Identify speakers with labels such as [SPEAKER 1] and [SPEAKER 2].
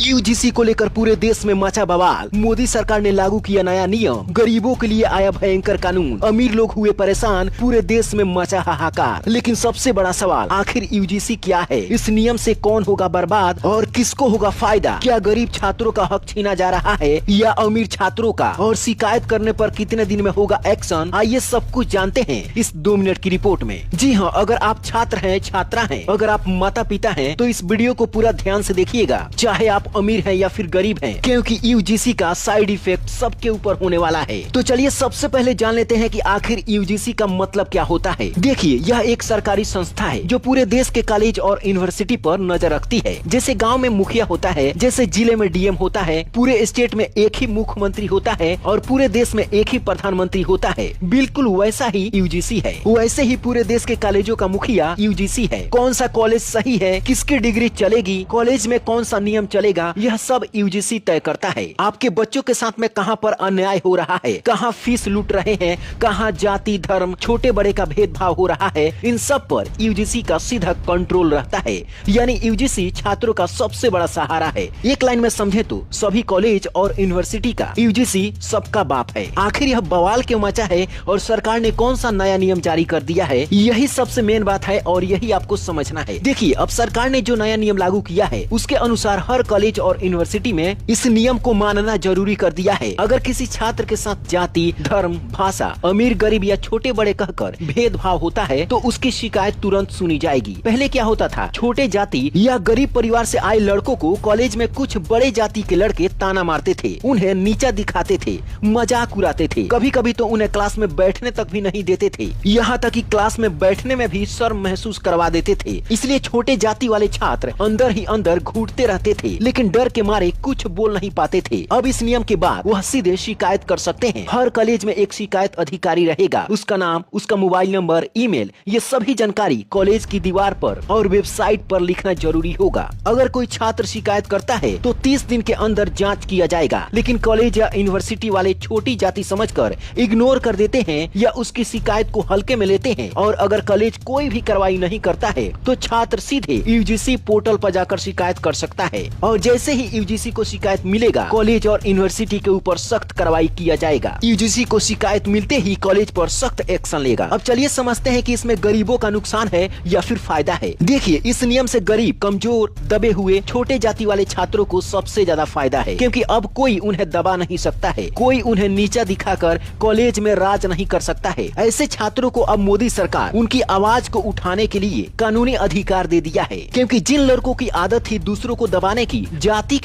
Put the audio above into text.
[SPEAKER 1] UGC को लेकर पूरे देश में मचा बवाल। मोदी सरकार ने लागू किया नया नियम, गरीबों के लिए आया भयंकर कानून, अमीर लोग हुए परेशान, पूरे देश में मचा हाहाकार। लेकिन सबसे बड़ा सवाल, आखिर यूजीसी क्या है? इस नियम से कौन होगा बर्बाद और किसको होगा फायदा? क्या गरीब छात्रों का हक छीना जा रहा है या अमीर छात्रों का? और शिकायत करने पर कितने दिन में होगा एक्शन? आइए सब कुछ जानते हैं इस 2 मिनट की रिपोर्ट में। जी हाँ, अगर आप छात्र हैं, छात्रा हैं, अगर आप माता पिता हैं, तो इस वीडियो को पूरा ध्यान से देखिएगा, चाहे आप अमीर हैं या फिर गरीब हैं, क्योंकि यूजीसी का साइड इफेक्ट सबके ऊपर होने वाला है। तो चलिए सबसे पहले जान लेते हैं कि आखिर यूजीसी का मतलब क्या होता है। देखिए, यह एक सरकारी संस्था है जो पूरे देश के कॉलेज और यूनिवर्सिटी पर नजर रखती है। जैसे गांव में मुखिया होता है, जैसे जिले में डीएम होता है, पूरे स्टेट में एक ही मुख्यमंत्री होता है और पूरे देश में एक ही प्रधानमंत्री होता है, बिल्कुल वैसा ही यूजीसी है। वैसे ही पूरे देश के कॉलेजों का मुखिया यूजीसी है। कौन सा कॉलेज सही है, किसकी डिग्री चलेगी, कॉलेज में कौन सा नियम चलेगा, यह सब यूजीसी तय करता है। आपके बच्चों के साथ में कहां पर अन्याय हो रहा है, कहां फीस लूट रहे हैं, कहां जाति धर्म छोटे बड़े का भेदभाव हो रहा है, इन सब पर यूजीसी का सीधा कंट्रोल रहता है। यानी यूजीसी छात्रों का सबसे बड़ा सहारा है। एक लाइन में समझे तो सभी कॉलेज और यूनिवर्सिटी का यूजीसी सबका बाप है। आखिर यह बवाल क्यों मचा है और सरकार ने कौन सा नया नियम जारी कर दिया है, यही सबसे मेन बात है और यही आपको समझना है। देखिए, अब सरकार ने जो नया नियम लागू किया है उसके अनुसार हर कॉलेज और यूनिवर्सिटी में इस नियम को मानना जरूरी कर दिया है। अगर किसी छात्र के साथ जाति धर्म भाषा अमीर गरीब या छोटे बड़े कहकर भेदभाव होता है तो उसकी शिकायत तुरंत सुनी जाएगी। पहले क्या होता था, छोटे जाति या गरीब परिवार से आए लड़कों को कॉलेज में कुछ बड़े जाति के लड़के ताना मारते थे, उन्हें नीचा दिखाते थे, मजाक उड़ाते थे, कभी कभी तो उन्हें क्लास में बैठने तक भी नहीं देते थे, यहाँ तक कि क्लास में बैठने में भी शर्म महसूस करवा देते थे। इसलिए छोटे जाति वाले छात्र अंदर ही अंदर घुटते रहते थे, लेकिन डर के मारे कुछ बोल नहीं पाते थे। अब इस नियम के बाद वह सीधे शिकायत कर सकते हैं। हर कॉलेज में एक शिकायत अधिकारी रहेगा, उसका नाम, उसका मोबाइल नंबर, ईमेल, ये सभी जानकारी कॉलेज की दीवार पर और वेबसाइट पर लिखना जरूरी होगा। अगर कोई छात्र शिकायत करता है तो 30 दिन के अंदर जांच किया जाएगा। लेकिन कॉलेज या यूनिवर्सिटी वाले छोटी जाति समझकर इग्नोर कर देते हैं या उसकी शिकायत को हल्के में लेते हैं और अगर कॉलेज कोई भी कार्रवाई नहीं करता है तो छात्र सीधे यूजीसी पोर्टल पर जाकर शिकायत कर सकता है और जैसे ही यूजीसी को शिकायत मिलेगा कॉलेज और यूनिवर्सिटी के ऊपर सख्त कार्रवाई किया जाएगा। यूजीसी को शिकायत मिलते ही कॉलेज पर सख्त एक्शन लेगा। अब चलिए समझते हैं कि इसमें गरीबों का नुकसान है या फिर फायदा है। देखिए, इस नियम से गरीब, कमजोर, दबे हुए, छोटे जाति वाले छात्रों को सबसे ज्यादा फायदा है, क्योंकि अब कोई उन्हें दबा नहीं सकता है, कोई उन्हें नीचा दिखाकर कॉलेज में राज नहीं कर सकता है। ऐसे छात्रों को अब मोदी सरकार उनकी आवाज को उठाने के लिए कानूनी अधिकार दे दिया है, क्योंकि जिन लड़कों की आदत थी दूसरों को दबाने की, जाति